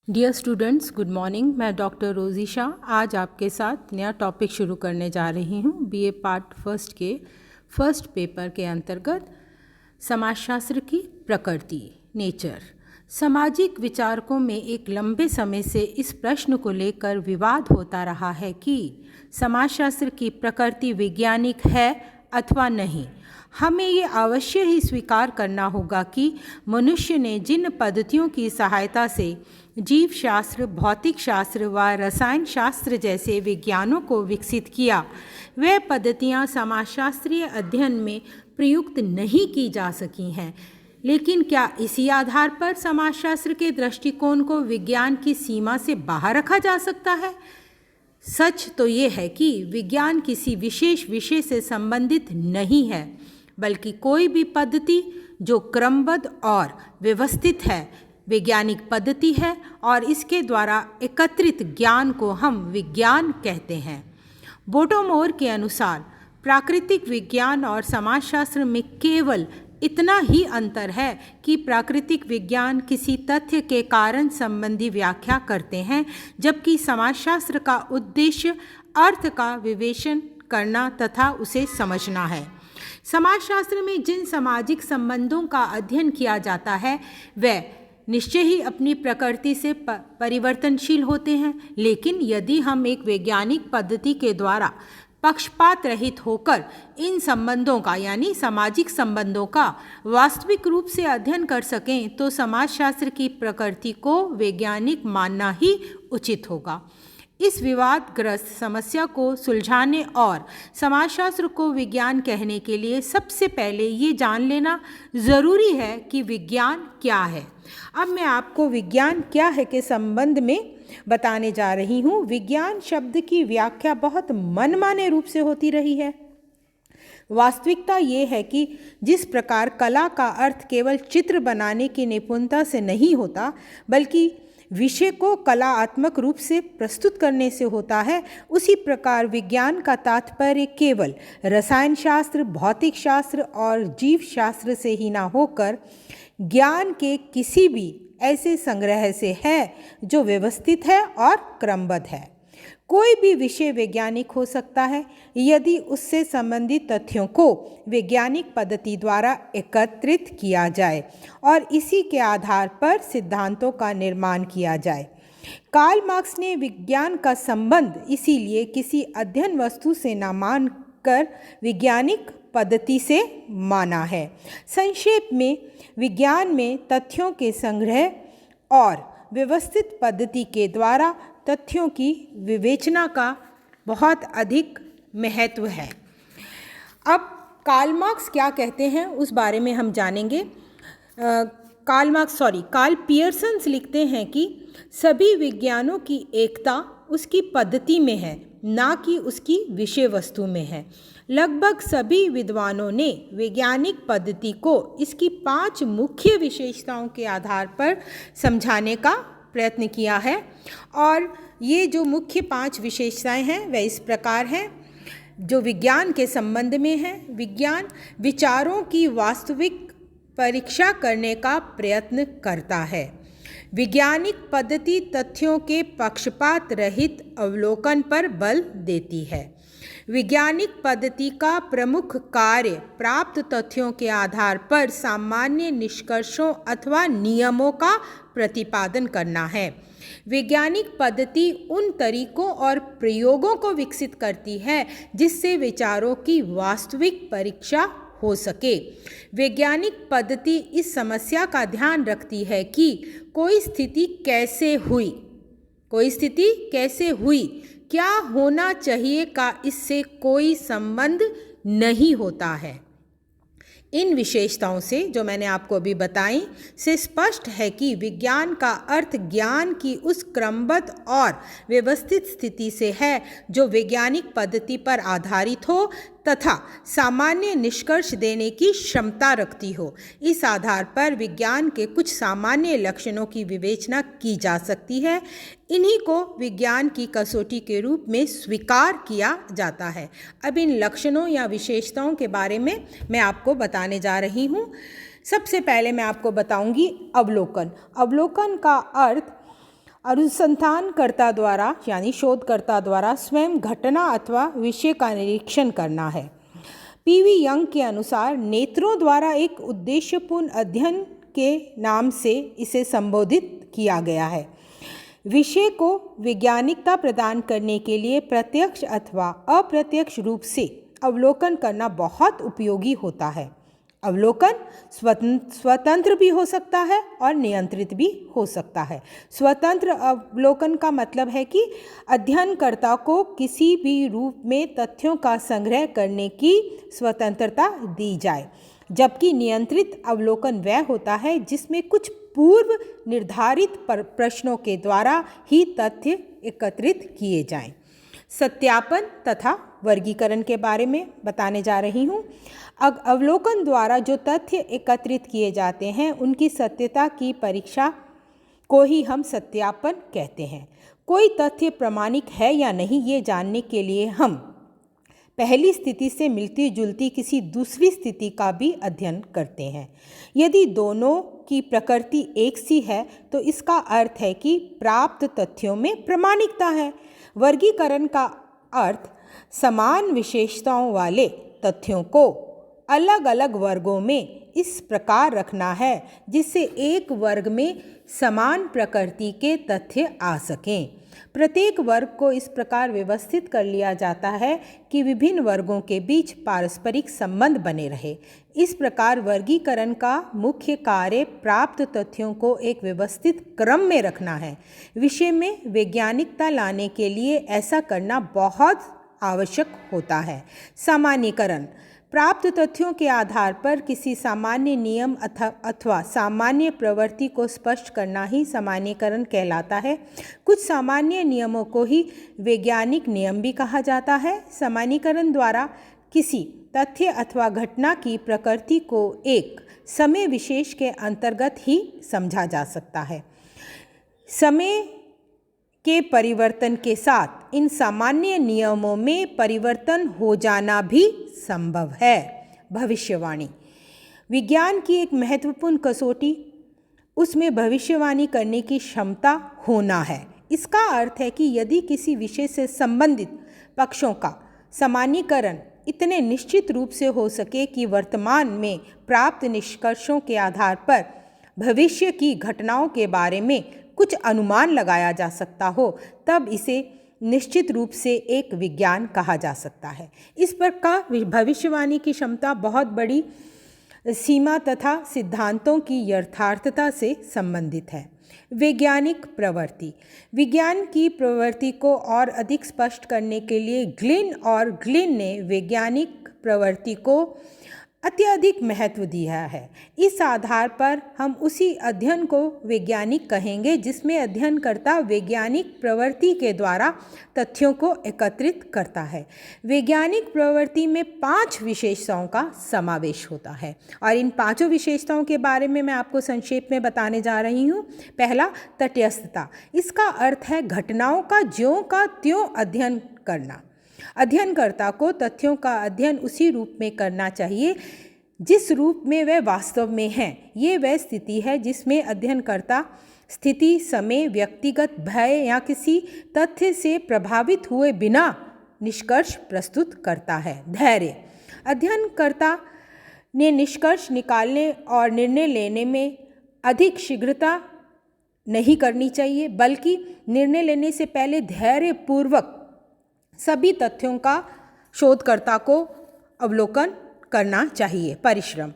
Dear students, good morning. मैं doctor Rozy Shah आज आपके साथ नया टॉपिक शुरू करने जा रही हूँ। बीए पार्ट फर्स्ट के फर्स्ट पेपर के अंतर्गत समाजशास्त्र की प्रकृति, नेचर। सामाजिक विचारकों में एक लंबे समय से इस प्रश्न को लेकर विवाद होता रहा है कि समाजशास्त्र की प्रकृति वैज्ञानिक है अथवा नहीं। हमें ये अवश्य ही स्वीकार करना होगा कि मनुष्य ने जिन पद्धतियों की सहायता से जीव शास्त्र, भौतिक शास्त्र व रसायन शास्त्र जैसे विज्ञानों को विकसित किया, वे पद्धतियाँ समाजशास्त्रीय अध्ययन में प्रयुक्त नहीं की जा सकी हैं। लेकिन क्या इसी आधार पर समाजशास्त्र के दृष्टिकोण को विज्ञान की सीमा से बाहर रखा जा सकता है? सच तो ये है कि विज्ञान किसी विशेष विषय से संबंधित नहीं है, बल्कि कोई भी पद्धति जो क्रमबद्ध और व्यवस्थित है वैज्ञानिक पद्धति है, और इसके द्वारा एकत्रित ज्ञान को हम विज्ञान कहते हैं। बोटोमोर के अनुसार प्राकृतिक विज्ञान और समाजशास्त्र में केवल इतना ही अंतर है कि प्राकृतिक विज्ञान किसी तथ्य के कारण संबंधी व्याख्या करते हैं, जबकि समाजशास्त्र का उद्देश्य अर्थ का विवेचन करना तथा उसे समझना है। समाजशास्त्र में जिन सामाजिक संबंधों का अध्ययन किया जाता है वे निश्चय ही अपनी प्रकृति से परिवर्तनशील होते हैं, लेकिन यदि हम एक वैज्ञानिक पद्धति के द्वारा पक्षपात रहित होकर इन संबंधों का यानी सामाजिक संबंधों का वास्तविक रूप से अध्ययन कर सकें तो समाजशास्त्र की प्रकृति को वैज्ञानिक मानना ही उचित होगा। इस विवादग्रस्त समस्या को सुलझाने और समाजशास्त्र को विज्ञान कहने के लिए सबसे पहले ये जान लेना ज़रूरी है कि विज्ञान क्या है। अब मैं आपको विज्ञान क्या है के संबंध में बताने जा रही हूँ। विज्ञान शब्द की व्याख्या बहुत मनमाने रूप से होती रही है। वास्तविकता ये है कि जिस प्रकार कला का अर्थ केवल चित्र बनाने की निपुणता से नहीं होता, बल्कि विषय को कलात्मक रूप से प्रस्तुत करने से होता है, उसी प्रकार विज्ञान का तात्पर्य केवल रसायन शास्त्र, भौतिक शास्त्र और जीव शास्त्र से ही ना होकर ज्ञान के किसी भी ऐसे संग्रह से है जो व्यवस्थित है और क्रमबद्ध है। कोई भी विषय वैज्ञानिक हो सकता है यदि उससे संबंधित तथ्यों को वैज्ञानिक पद्धति द्वारा एकत्रित किया जाए और इसी के आधार पर सिद्धांतों का निर्माण किया जाए। कार्ल मार्क्स ने विज्ञान का संबंध इसीलिए किसी अध्ययन वस्तु से न मानकर वैज्ञानिक पद्धति से माना है। संक्षेप में, विज्ञान में तथ्यों के संग्रह और व्यवस्थित पद्धति के द्वारा तथ्यों की विवेचना का बहुत अधिक महत्व है। अब कार्ल क्या कहते हैं उस बारे में हम जानेंगे। कार्ल पियर्सन लिखते हैं कि सभी विज्ञानों की एकता उसकी पद्धति में है, ना कि उसकी विषय वस्तु में है। लगभग सभी विद्वानों ने वैज्ञानिक पद्धति को इसकी 5 मुख्य विशेषताओं के आधार पर समझाने का प्रयत्न किया है, और ये जो मुख्य 5 विशेषताएं हैं वह इस प्रकार हैं। जो विज्ञान के संबंध में है, विज्ञान विचारों की वास्तविक परीक्षा करने का प्रयत्न करता है। वैज्ञानिक पद्धति तथ्यों के पक्षपात रहित अवलोकन पर बल देती है। वैज्ञानिक पद्धति का प्रमुख कार्य प्राप्त तथ्यों के आधार पर सामान्य निष्कर्षों अथवा नियमों का प्रतिपादन करना है। वैज्ञानिक पद्धति उन तरीकों और प्रयोगों को विकसित करती है जिससे विचारों की वास्तविक परीक्षा हो सके। वैज्ञानिक पद्धति इस समस्या का ध्यान रखती है कि कोई स्थिति कैसे हुई, क्या होना चाहिए का इससे कोई संबंध नहीं होता है। इन विशेषताओं से, जो मैंने आपको अभी बताई, से स्पष्ट है कि विज्ञान का अर्थ ज्ञान की उस क्रमबद्ध और व्यवस्थित स्थिति से है जो वैज्ञानिक पद्धति पर आधारित हो तथा सामान्य निष्कर्ष देने की क्षमता रखती हो। इस आधार पर विज्ञान के कुछ सामान्य लक्षणों की विवेचना की जा सकती है। इन्हीं को विज्ञान की कसौटी के रूप में स्वीकार किया जाता है। अब इन लक्षणों या विशेषताओं के बारे में मैं आपको बताने जा रही हूँ। सबसे पहले मैं आपको बताऊंगी अवलोकन। अवलोकन का अर्थ अनुसंधानकर्ता द्वारा यानी शोधकर्ता द्वारा स्वयं घटना अथवा विषय का निरीक्षण करना है। पीवी यंग के अनुसार नेत्रों द्वारा एक उद्देश्यपूर्ण अध्ययन के नाम से इसे संबोधित किया गया है। विषय को वैज्ञानिकता प्रदान करने के लिए प्रत्यक्ष अथवा अप्रत्यक्ष रूप से अवलोकन करना बहुत उपयोगी होता है। अवलोकन स्वतंत्र भी हो सकता है और नियंत्रित भी हो सकता है। स्वतंत्र अवलोकन का मतलब है कि अध्ययनकर्ता को किसी भी रूप में तथ्यों का संग्रह करने की स्वतंत्रता दी जाए, जबकि नियंत्रित अवलोकन वह होता है जिसमें कुछ पूर्व निर्धारित प्रश्नों के द्वारा ही तथ्य एकत्रित किए जाएं। सत्यापन तथा वर्गीकरण के बारे में बताने जा रही हूँ। अवलोकन द्वारा जो तथ्य एकत्रित किए जाते हैं उनकी सत्यता की परीक्षा को ही हम सत्यापन कहते हैं। कोई तथ्य प्रामाणिक है या नहीं ये जानने के लिए हम पहली स्थिति से मिलती जुलती किसी दूसरी स्थिति का भी अध्ययन करते हैं। यदि दोनों की प्रकृति एक सी है तो इसका अर्थ है कि प्राप्त तथ्यों में प्रामाणिकता है। वर्गीकरण का अर्थ समान विशेषताओं वाले तथ्यों को अलग अलग वर्गों में इस प्रकार रखना है जिससे एक वर्ग में समान प्रकृति के तथ्य आ सकें। प्रत्येक वर्ग को इस प्रकार व्यवस्थित कर लिया जाता है कि विभिन्न वर्गों के बीच पारस्परिक संबंध बने रहे। इस प्रकार वर्गीकरण का मुख्य कार्य प्राप्त तथ्यों को एक व्यवस्थित क्रम में रखना है। विषय में वैज्ञानिकता लाने के लिए ऐसा करना बहुत आवश्यक होता है। सामान्यीकरण प्राप्त तथ्यों के आधार पर किसी सामान्य नियम अथवा सामान्य प्रवृत्ति को स्पष्ट करना ही सामान्यीकरण कहलाता है। कुछ सामान्य नियमों को ही वैज्ञानिक नियम भी कहा जाता है। सामान्यीकरण द्वारा किसी तथ्य अथवा घटना की प्रकृति को एक समय विशेष के अंतर्गत ही समझा जा सकता है। समय के परिवर्तन के साथ इन सामान्य नियमों में परिवर्तन हो जाना भी संभव है। भविष्यवाणी विज्ञान की एक महत्वपूर्ण कसौटी उसमें भविष्यवाणी करने की क्षमता होना है। इसका अर्थ है कि यदि किसी विषय से संबंधित पक्षों का सामान्यीकरण इतने निश्चित रूप से हो सके कि वर्तमान में प्राप्त निष्कर्षों के आधार पर भविष्य की घटनाओं के बारे में कुछ अनुमान लगाया जा सकता हो, तब इसे निश्चित रूप से एक विज्ञान कहा जा सकता है। इस प्रकार भविष्यवाणी की क्षमता बहुत बड़ी सीमा तथा सिद्धांतों की यथार्थता से संबंधित है। वैज्ञानिक प्रवृत्ति विज्ञान की प्रवृत्ति को और अधिक स्पष्ट करने के लिए ग्लिन ने वैज्ञानिक प्रवृत्ति को अत्यधिक महत्व दिया है। इस आधार पर हम उसी अध्ययन को वैज्ञानिक कहेंगे जिसमें अध्ययनकर्ता वैज्ञानिक प्रवृत्ति के द्वारा तथ्यों को एकत्रित करता है। वैज्ञानिक प्रवृत्ति में 5 विशेषताओं का समावेश होता है और इन 5 विशेषताओं के बारे में मैं आपको संक्षेप में बताने जा रही हूँ। पहला, तटस्थता। इसका अर्थ है घटनाओं का ज्यों का त्यों अध्ययन करना। अध्ययनकर्ता को तथ्यों का अध्ययन उसी रूप में करना चाहिए जिस रूप में वे वास्तव में हैं। ये वह स्थिति है जिसमें अध्ययनकर्ता स्थिति, समय, व्यक्तिगत भय या किसी तथ्य से प्रभावित हुए बिना निष्कर्ष प्रस्तुत करता है। धैर्य अध्ययनकर्ता ने निष्कर्ष निकालने और निर्णय लेने में अधिक शीघ्रता नहीं करनी चाहिए, बल्कि निर्णय लेने से पहले धैर्यपूर्वक सभी तथ्यों का शोधकर्ता को अवलोकन करना चाहिए। परिश्रम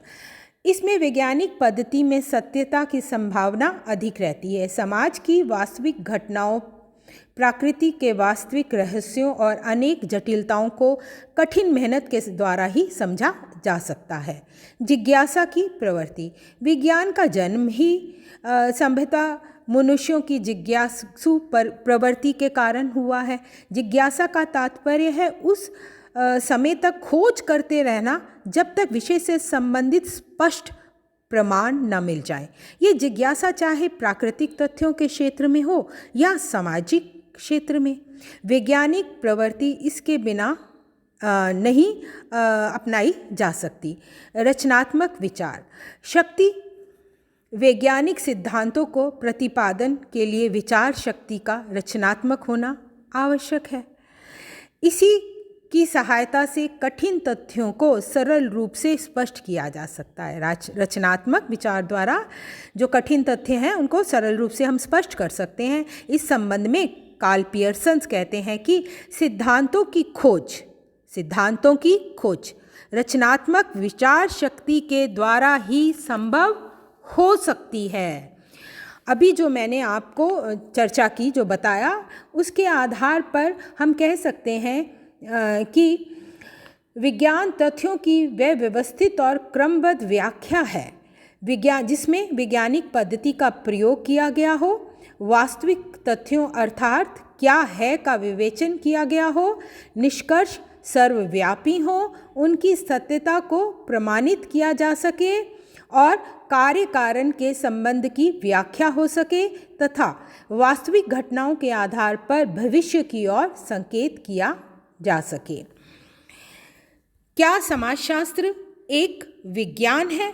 इसमें वैज्ञानिक पद्धति में सत्यता की संभावना अधिक रहती है। समाज की वास्तविक घटनाओं, प्रकृति के वास्तविक रहस्यों और अनेक जटिलताओं को कठिन मेहनत के द्वारा ही समझा जा सकता है। जिज्ञासा की प्रवृत्ति विज्ञान का जन्म ही संभवतः मनुष्यों की जिज्ञासु प्रवृत्ति के कारण हुआ है। जिज्ञासा का तात्पर्य है उस समय तक खोज करते रहना जब तक विषय से संबंधित स्पष्ट प्रमाण न मिल जाए। ये जिज्ञासा चाहे प्राकृतिक तथ्यों के क्षेत्र में हो या सामाजिक क्षेत्र में। वैज्ञानिक प्रवृत्ति इसके बिना नहीं अपनाई जा सकती। रचनात्मक विचार शक्ति वैज्ञानिक सिद्धांतों को प्रतिपादन के लिए विचार शक्ति का रचनात्मक होना आवश्यक है। इसी की सहायता से कठिन तथ्यों को सरल रूप से स्पष्ट किया जा सकता है। रचनात्मक विचार द्वारा जो कठिन तथ्य हैं उनको सरल रूप से हम स्पष्ट कर सकते हैं। इस संबंध में कार्ल पियर्सन कहते हैं कि सिद्धांतों की खोज रचनात्मक विचार शक्ति के द्वारा ही संभव हो सकती है। अभी जो मैंने आपको चर्चा की, जो बताया, उसके आधार पर हम कह सकते हैं कि विज्ञान तथ्यों की वह व्यवस्थित और क्रमबद्ध व्याख्या है जिसमें वैज्ञानिक पद्धति का प्रयोग किया गया हो, वास्तविक तथ्यों अर्थात क्या है का विवेचन किया गया हो, निष्कर्ष सर्वव्यापी हो, उनकी सत्यता को प्रमाणित किया जा सके और कार्य कारण के संबंध की व्याख्या हो सके तथा वास्तविक घटनाओं के आधार पर भविष्य की ओर संकेत किया जा सके। क्या समाजशास्त्र एक विज्ञान है?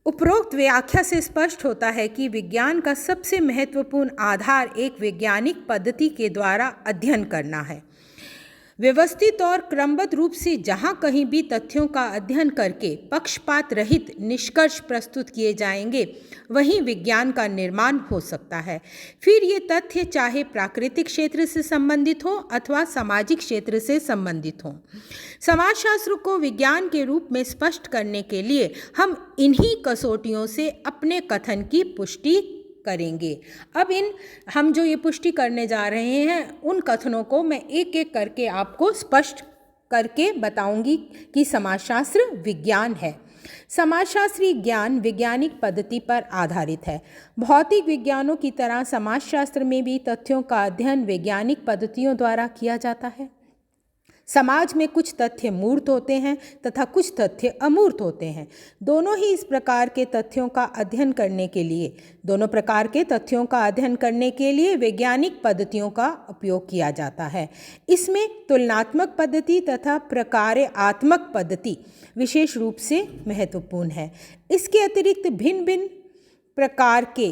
उपरोक्त व्याख्या से स्पष्ट होता है कि विज्ञान का सबसे महत्वपूर्ण आधार एक वैज्ञानिक पद्धति के द्वारा अध्ययन करना है। व्यवस्थित और क्रमबद्ध रूप से जहाँ कहीं भी तथ्यों का अध्ययन करके पक्षपात रहित निष्कर्ष प्रस्तुत किए जाएंगे, वहीं विज्ञान का निर्माण हो सकता है। फिर ये तथ्य चाहे प्राकृतिक क्षेत्र से संबंधित हो अथवा सामाजिक क्षेत्र से संबंधित हो। समाजशास्त्र को विज्ञान के रूप में स्पष्ट करने के लिए हम इन्हीं कसौटियों से अपने कथन की पुष्टि करेंगे। अब हम जो ये पुष्टि करने जा रहे हैं, उन कथनों को मैं एक एक करके आपको स्पष्ट करके बताऊंगी कि समाजशास्त्र विज्ञान है। समाजशास्त्री ज्ञान वैज्ञानिक पद्धति पर आधारित है। भौतिक विज्ञानों की तरह समाजशास्त्र में भी तथ्यों का अध्ययन वैज्ञानिक पद्धतियों द्वारा किया जाता है। समाज में कुछ तथ्य मूर्त होते हैं तथा कुछ तथ्य अमूर्त होते हैं। दोनों प्रकार के तथ्यों का अध्ययन करने के लिए वैज्ञानिक पद्धतियों का उपयोग किया जाता है। इसमें तुलनात्मक पद्धति तथा प्रकार्यात्मक पद्धति विशेष रूप से महत्वपूर्ण है। इसके अतिरिक्त भिन्न भिन्न प्रकार के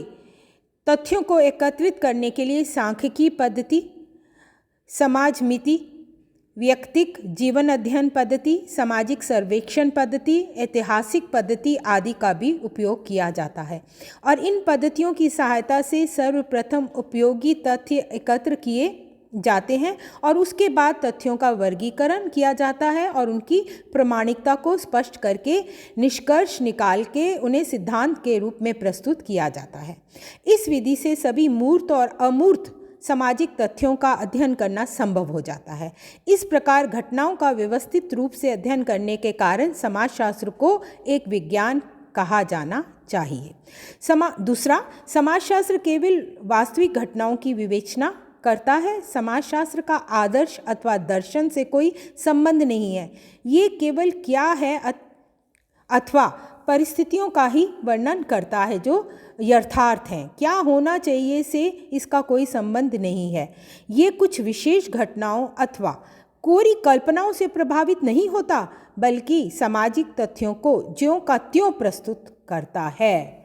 तथ्यों को एकत्रित करने के लिए सांख्यिकी पद्धति, समाजमिति, व्यक्तिक जीवन अध्ययन पद्धति, सामाजिक सर्वेक्षण पद्धति, ऐतिहासिक पद्धति आदि का भी उपयोग किया जाता है और इन पद्धतियों की सहायता से सर्वप्रथम उपयोगी तथ्य एकत्र किए जाते हैं और उसके बाद तथ्यों का वर्गीकरण किया जाता है और उनकी प्रामाणिकता को स्पष्ट करके निष्कर्ष निकाल के उन्हें सिद्धांत के रूप में प्रस्तुत किया जाता है। इस विधि से सभी मूर्त और अमूर्त सामाजिक तथ्यों का अध्ययन करना संभव हो जाता है। इस प्रकार घटनाओं का व्यवस्थित रूप से अध्ययन करने के कारण समाजशास्त्र को एक विज्ञान कहा जाना चाहिए। दूसरा, समाजशास्त्र केवल वास्तविक घटनाओं की विवेचना करता है। समाजशास्त्र का आदर्श अथवा दर्शन से कोई संबंध नहीं है। ये केवल क्या है अथवा परिस्थितियों का ही वर्णन करता है जो यथार्थ हैं। क्या होना चाहिए से इसका कोई संबंध नहीं है। ये कुछ विशेष घटनाओं अथवा कोरी कल्पनाओं से प्रभावित नहीं होता, बल्कि सामाजिक तथ्यों को ज्यों का त्यों प्रस्तुत करता है।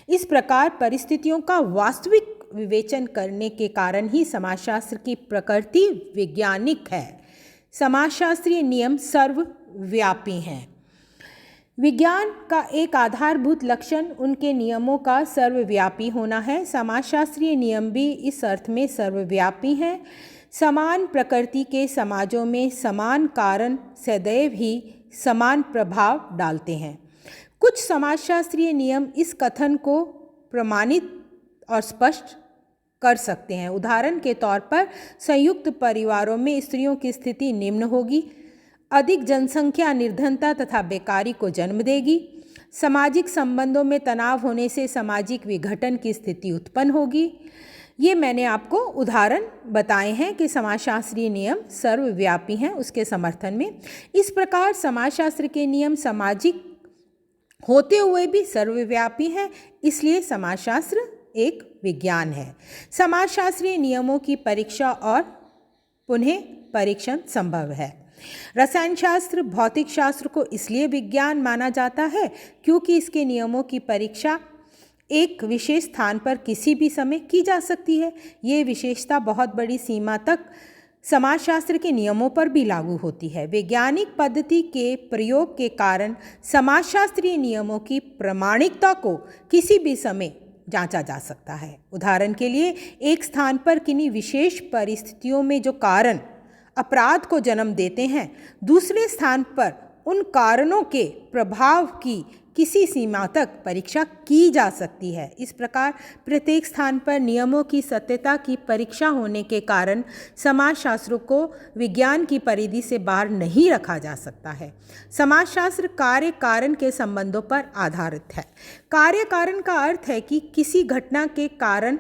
इस प्रकार परिस्थितियों का वास्तविक विवेचन करने के कारण ही समाजशास्त्र की प्रकृति वैज्ञानिक है। समाजशास्त्रीय नियम सर्वव्यापी हैं। विज्ञान का एक आधारभूत लक्षण उनके नियमों का सर्वव्यापी होना है। समाजशास्त्रीय नियम भी इस अर्थ में सर्वव्यापी हैं। समान प्रकृति के समाजों में समान कारण सदैव ही समान प्रभाव डालते हैं। कुछ समाजशास्त्रीय नियम इस कथन को प्रमाणित और स्पष्ट कर सकते हैं। उदाहरण के तौर पर संयुक्त परिवारों में स्त्रियों की स्थिति निम्न होगी, अधिक जनसंख्या निर्धनता तथा बेकारी को जन्म देगी, सामाजिक संबंधों में तनाव होने से सामाजिक विघटन की स्थिति उत्पन्न होगी। ये मैंने आपको उदाहरण बताए हैं कि समाजशास्त्रीय नियम सर्वव्यापी हैं उसके समर्थन में। इस प्रकार समाजशास्त्र के नियम सामाजिक होते हुए भी सर्वव्यापी हैं, इसलिए समाजशास्त्र एक विज्ञान है। समाजशास्त्रीय नियमों की परीक्षा और पुनः परीक्षण संभव है। रसायन शास्त्र, भौतिक शास्त्र को इसलिए विज्ञान माना जाता है क्योंकि इसके नियमों की परीक्षा एक विशेष स्थान पर किसी भी समय की जा सकती है। ये विशेषता बहुत बड़ी सीमा तक समाजशास्त्र के नियमों पर भी लागू होती है। वैज्ञानिक पद्धति के प्रयोग के कारण समाजशास्त्रीय नियमों की प्रामाणिकता को किसी भी समय जांचा जा सकता है। उदाहरण के लिए, एक स्थान पर किन्हीं विशेष परिस्थितियों में जो कारण अपराध को जन्म देते हैं, दूसरे स्थान पर उन कारणों के प्रभाव की किसी सीमा तक परीक्षा की जा सकती है। इस प्रकार प्रत्येक स्थान पर नियमों की सत्यता की परीक्षा होने के कारण समाजशास्त्र को विज्ञान की परिधि से बाहर नहीं रखा जा सकता है। समाजशास्त्र कार्य कारण के संबंधों पर आधारित है। कार्य कारण का अर्थ है कि किसी घटना के कारण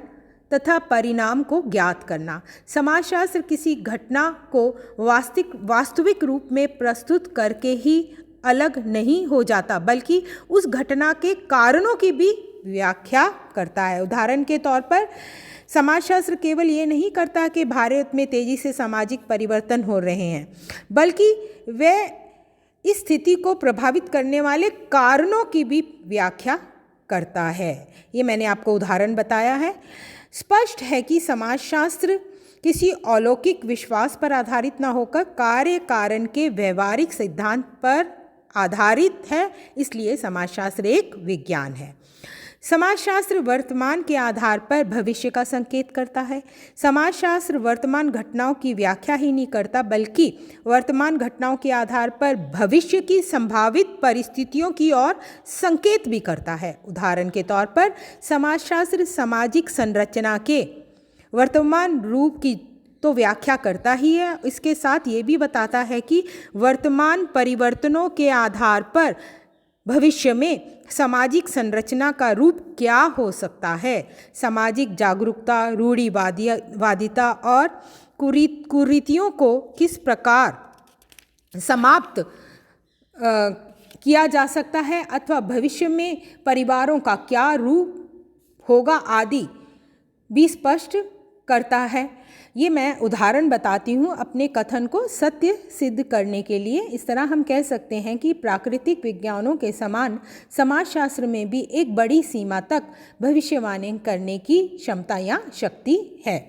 तथा परिणाम को ज्ञात करना। समाजशास्त्र किसी घटना को वास्तविक रूप में प्रस्तुत करके ही अलग नहीं हो जाता, बल्कि उस घटना के कारणों की भी व्याख्या करता है। उदाहरण के तौर पर समाजशास्त्र केवल ये नहीं करता कि भारत में तेजी से सामाजिक परिवर्तन हो रहे हैं, बल्कि वह इस स्थिति को प्रभावित करने वाले कारणों की भी व्याख्या करता है। ये मैंने आपको उदाहरण बताया है। स्पष्ट है कि समाजशास्त्र किसी अलौकिक विश्वास पर आधारित न होकर कार्य कारण के व्यवहारिक सिद्धांत पर आधारित है, इसलिए समाजशास्त्र एक विज्ञान है। समाजशास्त्र वर्तमान के आधार पर भविष्य का संकेत करता है। समाजशास्त्र वर्तमान घटनाओं की व्याख्या ही नहीं करता, बल्कि वर्तमान घटनाओं के आधार पर भविष्य की संभावित परिस्थितियों की ओर संकेत भी करता है। उदाहरण के तौर पर समाजशास्त्र सामाजिक संरचना के वर्तमान रूप की तो व्याख्या करता ही है, इसके साथ ये भी बताता है कि वर्तमान परिवर्तनों के आधार पर भविष्य में सामाजिक संरचना का रूप क्या हो सकता है। सामाजिक जागरूकता, रूढ़िवादिता और कुरीतियों को किस प्रकार समाप्त किया जा सकता है अथवा भविष्य में परिवारों का क्या रूप होगा आदि भी स्पष्ट करता है। ये मैं उदाहरण बताती हूँ अपने कथन को सत्य सिद्ध करने के लिए। इस तरह हम कह सकते हैं कि प्राकृतिक विज्ञानों के समान समाजशास्त्र में भी एक बड़ी सीमा तक भविष्यवाणी करने की क्षमता या शक्ति है।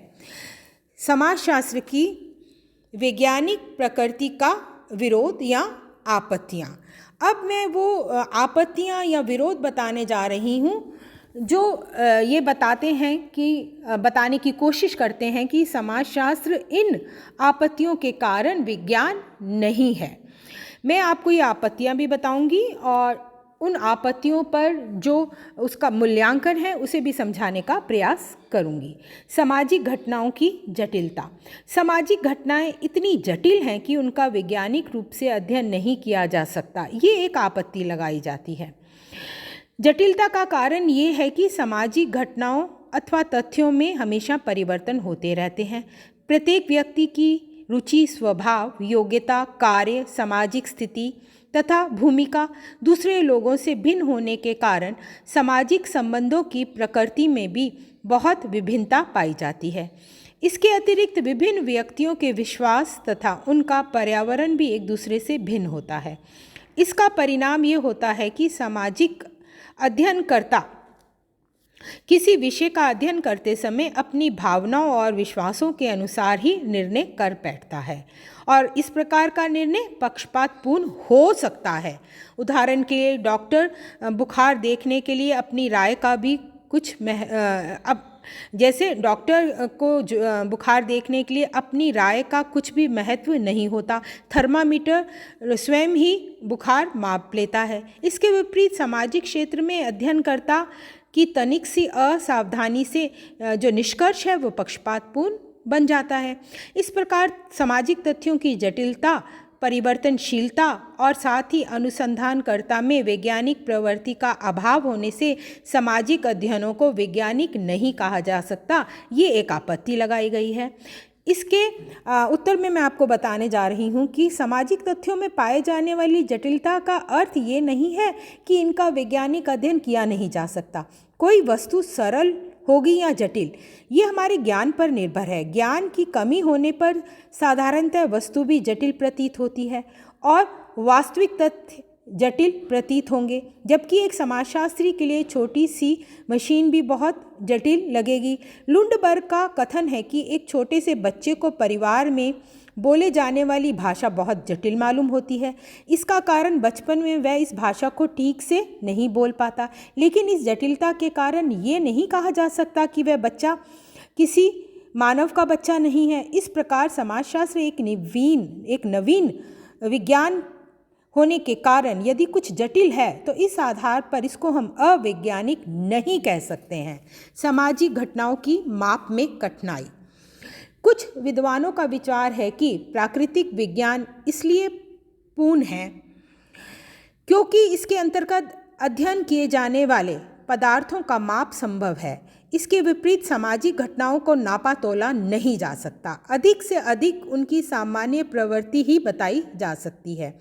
समाजशास्त्र की वैज्ञानिक प्रकृति का विरोध या आपत्तियाँ। अब मैं वो आपत्तियाँ या विरोध बताने जा रही हूँ जो ये बताने की कोशिश करते हैं कि समाजशास्त्र इन आपत्तियों के कारण विज्ञान नहीं है। मैं आपको ये आपत्तियाँ भी बताऊंगी और उन आपत्तियों पर जो उसका मूल्यांकन है उसे भी समझाने का प्रयास करूंगी। सामाजिक घटनाओं की जटिलता। सामाजिक घटनाएं इतनी जटिल हैं कि उनका वैज्ञानिक रूप से अध्ययन नहीं किया जा सकता, ये एक आपत्ति लगाई जाती है। जटिलता का कारण ये है कि सामाजिक घटनाओं अथवा तथ्यों में हमेशा परिवर्तन होते रहते हैं। प्रत्येक व्यक्ति की रुचि, स्वभाव, योग्यता, कार्य, सामाजिक स्थिति तथा भूमिका दूसरे लोगों से भिन्न होने के कारण सामाजिक संबंधों की प्रकृति में भी बहुत विभिन्नता पाई जाती है। इसके अतिरिक्त विभिन्न व्यक्तियों के विश्वास तथा उनका पर्यावरण भी एक दूसरे से भिन्न होता है। इसका परिणाम ये होता है कि सामाजिक अध्ययनकर्ता किसी विषय का अध्ययन करते समय अपनी भावनाओं और विश्वासों के अनुसार ही निर्णय कर बैठता है और इस प्रकार का निर्णय पक्षपातपूर्ण हो सकता है। उदाहरण के लिए डॉक्टर बुखार देखने के लिए अपनी राय का भी जैसे डॉक्टर को बुखार देखने के लिए अपनी राय का कुछ भी महत्व नहीं होता, थर्मामीटर स्वयं ही बुखार माप लेता है। इसके विपरीत सामाजिक क्षेत्र में अध्ययनकर्ता की तनिक सी असावधानी से जो निष्कर्ष है वो पक्षपातपूर्ण बन जाता है। इस प्रकार सामाजिक तथ्यों की जटिलता, परिवर्तनशीलता और साथ ही अनुसंधानकर्ता में वैज्ञानिक प्रवृत्ति का अभाव होने से सामाजिक अध्ययनों को वैज्ञानिक नहीं कहा जा सकता, ये एक आपत्ति लगाई गई है। इसके उत्तर में मैं आपको बताने जा रही हूँ कि सामाजिक तथ्यों में पाए जाने वाली जटिलता का अर्थ ये नहीं है कि इनका वैज्ञानिक अध्ययन किया नहीं जा सकता। कोई वस्तु सरल होगी या जटिल, ये हमारे ज्ञान पर निर्भर है। ज्ञान की कमी होने पर साधारणतः वस्तु भी जटिल प्रतीत होती है और वास्तविक तथ्य जटिल प्रतीत होंगे, जबकि एक समाजशास्त्री के लिए छोटी सी मशीन भी बहुत जटिल लगेगी। लुंडबर्ग का कथन है कि एक छोटे से बच्चे को परिवार में बोले जाने वाली भाषा बहुत जटिल मालूम होती है। इसका कारण बचपन में वह इस भाषा को ठीक से नहीं बोल पाता, लेकिन इस जटिलता के कारण ये नहीं कहा जा सकता कि वह बच्चा किसी मानव का बच्चा नहीं है। इस प्रकार समाजशास्त्र एक नवीन विज्ञान होने के कारण यदि कुछ जटिल है तो इस आधार पर इसको हम अवैज्ञानिक नहीं कह सकते हैं। सामाजिक घटनाओं की माप में कठिनाई। कुछ विद्वानों का विचार है कि प्राकृतिक विज्ञान इसलिए पूर्ण है क्योंकि इसके अंतर्गत अध्ययन किए जाने वाले पदार्थों का माप संभव है। इसके विपरीत सामाजिक घटनाओं को नापा तोला नहीं जा सकता, अधिक से अधिक उनकी सामान्य प्रवृत्ति ही बताई जा सकती है।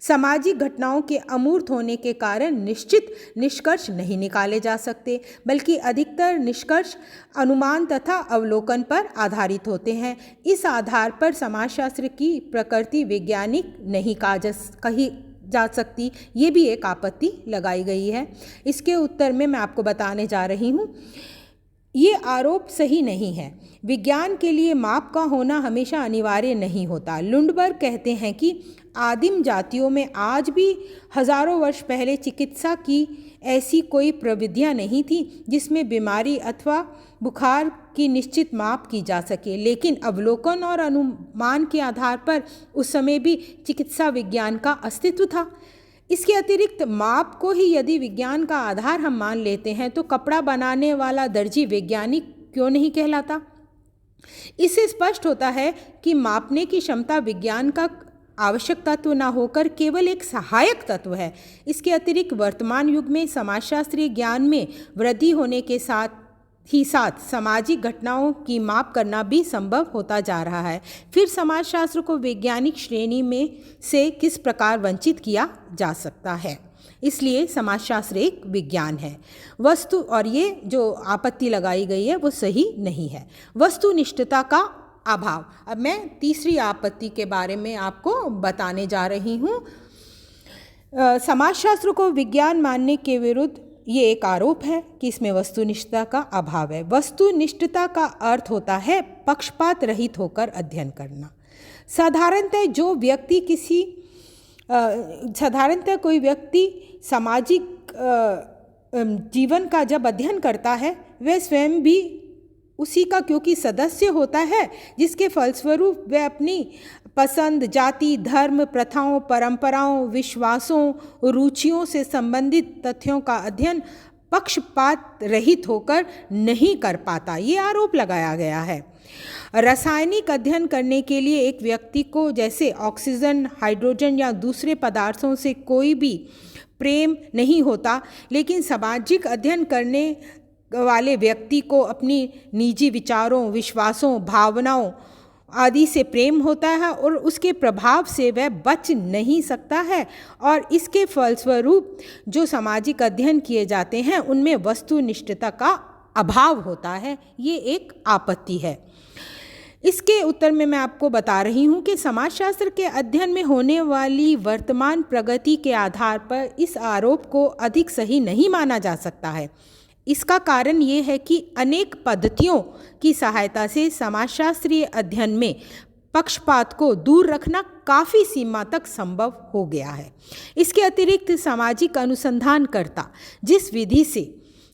सामाजिक घटनाओं के अमूर्त होने के कारण निश्चित निष्कर्ष नहीं निकाले जा सकते, बल्कि अधिकतर निष्कर्ष अनुमान तथा अवलोकन पर आधारित होते हैं। इस आधार पर समाजशास्त्र की प्रकृति वैज्ञानिक नहीं कही जा सकती, ये भी एक आपत्ति लगाई गई है। इसके उत्तर में मैं आपको बताने जा रही हूँ। ये आरोप सही नहीं है। विज्ञान के लिए माप का होना हमेशा अनिवार्य नहीं होता। लुंडबर्ग कहते हैं कि आदिम जातियों में आज भी हजारों वर्ष पहले चिकित्सा की ऐसी कोई प्रविधियां नहीं थी जिसमें बीमारी अथवा बुखार की निश्चित माप की जा सके, लेकिन अवलोकन और अनुमान के आधार पर उस समय भी चिकित्सा विज्ञान का अस्तित्व था। इसके अतिरिक्त माप को ही यदि विज्ञान का आधार हम मान लेते हैं तो कपड़ा बनाने वाला दर्जी वैज्ञानिक क्यों नहीं कहलाता। इससे स्पष्ट होता है कि मापने की क्षमता विज्ञान का आवश्यक तत्व न होकर केवल एक सहायक तत्व है। इसके अतिरिक्त वर्तमान युग में समाजशास्त्रीय ज्ञान में वृद्धि होने के साथ सामाजिक घटनाओं की माप करना भी संभव होता जा रहा है। फिर समाजशास्त्र को वैज्ञानिक श्रेणी में से किस प्रकार वंचित किया जा सकता है। इसलिए समाजशास्त्र एक विज्ञान है। वस्तु, और ये जो आपत्ति लगाई गई है वो सही नहीं है। वस्तुनिष्ठता का अभाव। अब मैं तीसरी आपत्ति के बारे में आपको बताने जा रही हूँ। समाजशास्त्र को विज्ञान मानने के विरुद्ध ये एक आरोप है कि इसमें वस्तुनिष्ठता का अभाव है। वस्तुनिष्ठता का अर्थ होता है पक्षपात रहित होकर अध्ययन करना। साधारणतः कोई व्यक्ति सामाजिक जीवन का जब अध्ययन करता है वह स्वयं भी उसी का क्योंकि सदस्य होता है, जिसके फलस्वरूप वह अपनी पसंद, जाति, धर्म, प्रथाओं, परंपराओं, विश्वासों, रुचियों से संबंधित तथ्यों का अध्ययन पक्षपात रहित होकर नहीं कर पाता। ये आरोप लगाया गया है। रासायनिक अध्ययन करने के लिए एक व्यक्ति को जैसे ऑक्सीजन, हाइड्रोजन या दूसरे पदार्थों से कोई भी प्रेम नहीं होता, लेकिन सामाजिक अध्ययन करने वाले व्यक्ति को अपनी निजी विचारों, विश्वासों, भावनाओं आदि से प्रेम होता है और उसके प्रभाव से वह बच नहीं सकता है, और इसके फलस्वरूप जो सामाजिक अध्ययन किए जाते हैं उनमें वस्तुनिष्ठता का अभाव होता है। ये एक आपत्ति है। इसके उत्तर में मैं आपको बता रही हूँ कि समाजशास्त्र के अध्ययन में होने वाली वर्तमान प्रगति के आधार पर इस आरोप को अधिक सही नहीं माना जा सकता है। इसका कारण ये है कि अनेक पद्धतियों की सहायता से समाजशास्त्रीय अध्ययन में पक्षपात को दूर रखना काफ़ी सीमा तक संभव हो गया है। इसके अतिरिक्त सामाजिक अनुसंधानकर्ता जिस विधि से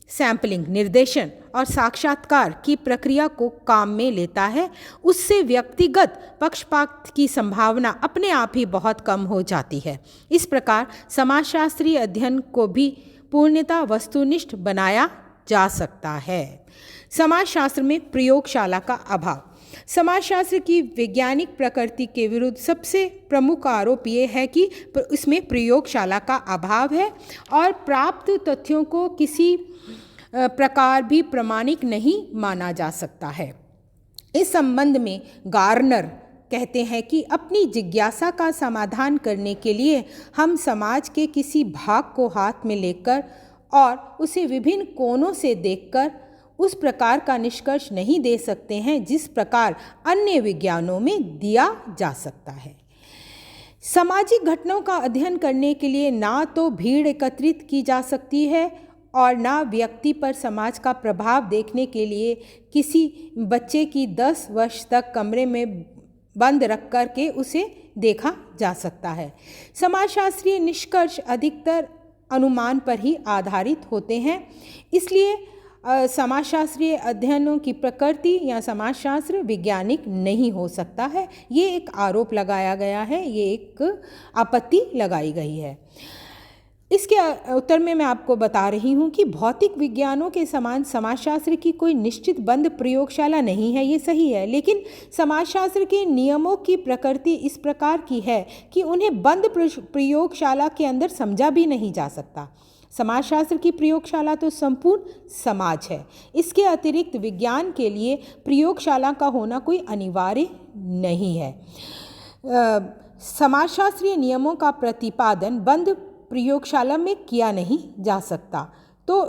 सैंपलिंग, निर्देशन और साक्षात्कार की प्रक्रिया को काम में लेता है, उससे व्यक्तिगत पक्षपात की संभावना अपने आप ही बहुत कम हो जाती है। इस प्रकार समाजशास्त्रीय अध्ययन को भी पूर्णतः वस्तुनिष्ठ बनाया जा सकता है। समाजशास्त्र में प्रयोगशाला का अभाव। समाजशास्त्र की वैज्ञानिक प्रकृति के विरुद्ध सबसे प्रमुख आरोप ये है कि इसमें प्रयोगशाला का अभाव है और प्राप्त तथ्यों को किसी प्रकार भी प्रामाणिक नहीं माना जा सकता है। इस संबंध में गार्नर कहते हैं कि अपनी जिज्ञासा का समाधान करने के लिए हम समाज के किसी भाग को हाथ में लेकर और उसे विभिन्न कोणों से देखकर उस प्रकार का निष्कर्ष नहीं दे सकते हैं जिस प्रकार अन्य विज्ञानों में दिया जा सकता है। सामाजिक घटनाओं का अध्ययन करने के लिए ना तो भीड़ एकत्रित की जा सकती है और ना व्यक्ति पर समाज का प्रभाव देखने के लिए किसी बच्चे की 10 वर्ष तक कमरे में बंद रख कर के उसे देखा जा सकता है। समाजशास्त्रीय निष्कर्ष अधिकतर अनुमान पर ही आधारित होते हैं, इसलिए समाजशास्त्रीय अध्ययनों की प्रकृति या समाजशास्त्र वैज्ञानिक नहीं हो सकता है। ये एक आरोप लगाया गया है, ये एक आपत्ति लगाई गई है। इसके उत्तर में मैं आपको बता रही हूँ कि भौतिक विज्ञानों के समान समाजशास्त्र की कोई निश्चित बंद प्रयोगशाला नहीं है, ये सही है, लेकिन समाजशास्त्र के नियमों की प्रकृति इस प्रकार की है कि उन्हें बंद प्रयोगशाला के अंदर समझा भी नहीं जा सकता। समाजशास्त्र की प्रयोगशाला तो संपूर्ण समाज है, इसके अतिरिक्त विज्ञान के लिए प्रयोगशाला का होना कोई अनिवार्य नहीं है। समाजशास्त्रीय नियमों का प्रतिपादन बंद प्रयोगशाला में किया नहीं जा सकता, तो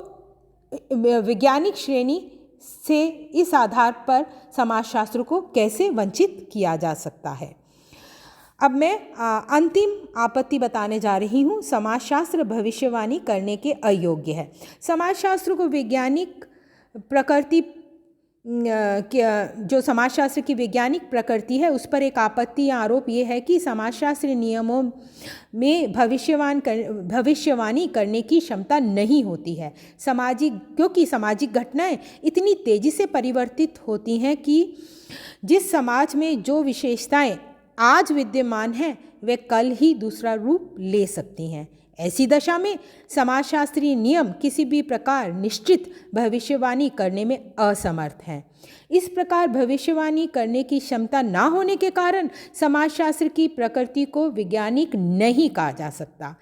वैज्ञानिक श्रेणी से इस आधार पर समाजशास्त्र को कैसे वंचित किया जा सकता है। अब मैं अंतिम आपत्ति बताने जा रही हूँ। समाजशास्त्र भविष्यवाणी करने के अयोग्य है। समाजशास्त्र को वैज्ञानिक प्रकृति जो समाजशास्त्र की वैज्ञानिक प्रकृति है उस पर एक आपत्ति या आरोप ये है कि समाजशास्त्र नियमों में भविष्यवाणी करने की क्षमता नहीं होती है। क्योंकि सामाजिक घटनाएं इतनी तेज़ी से परिवर्तित होती हैं कि जिस समाज में जो विशेषताएं आज विद्यमान हैं वे कल ही दूसरा रूप ले सकती हैं। ऐसी दशा में समाजशास्त्रीय नियम किसी भी प्रकार निश्चित भविष्यवाणी करने में असमर्थ हैं। इस प्रकार भविष्यवाणी करने की क्षमता ना होने के कारण समाजशास्त्र की प्रकृति को वैज्ञानिक नहीं कहा जा सकता।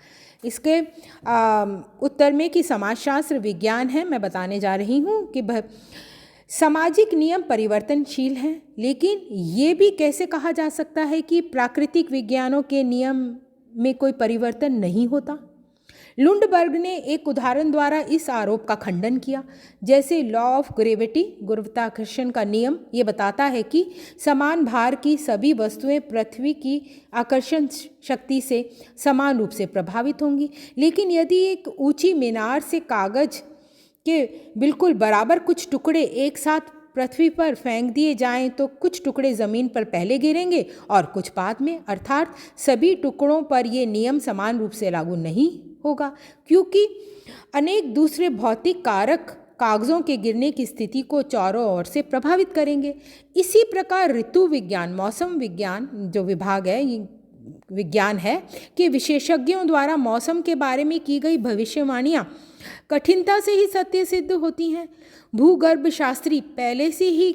इसके उत्तर में कि समाजशास्त्र विज्ञान है, मैं बताने जा रही हूँ कि सामाजिक नियम परिवर्तनशील हैं, लेकिन ये भी कैसे कहा जा सकता है कि प्राकृतिक विज्ञानों के नियम में कोई परिवर्तन नहीं होता। लुंडबर्ग ने एक उदाहरण द्वारा इस आरोप का खंडन किया। जैसे लॉ ऑफ ग्रेविटी, गुरुत्वाकर्षण का नियम, ये बताता है कि समान भार की सभी वस्तुएं पृथ्वी की आकर्षण शक्ति से समान रूप से प्रभावित होंगी, लेकिन यदि एक ऊंची मीनार से कागज के बिल्कुल बराबर कुछ टुकड़े एक साथ पृथ्वी पर फेंक दिए जाएं तो कुछ टुकड़े ज़मीन पर पहले गिरेंगे और कुछ बाद में, अर्थात सभी टुकड़ों पर ये नियम समान रूप से लागू नहीं होगा, क्योंकि अनेक दूसरे भौतिक कारक कागज़ों के गिरने की स्थिति को चारों ओर से प्रभावित करेंगे। इसी प्रकार ऋतु विज्ञान, मौसम विज्ञान जो विभाग है, विज्ञान है कि विशेषज्ञों द्वारा मौसम के बारे में की गई भविष्यवाणियाँ कठिनता से ही सत्य सिद्ध होती हैं। भूगर्भ शास्त्री पहले से ही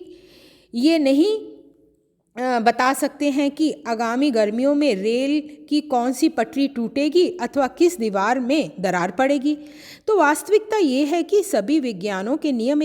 ये नहीं बता सकते हैं कि आगामी गर्मियों में रेल की कौन सी पटरी टूटेगी अथवा किस दीवार में दरार पड़ेगी। तो वास्तविकता ये है कि सभी विज्ञानों के नियम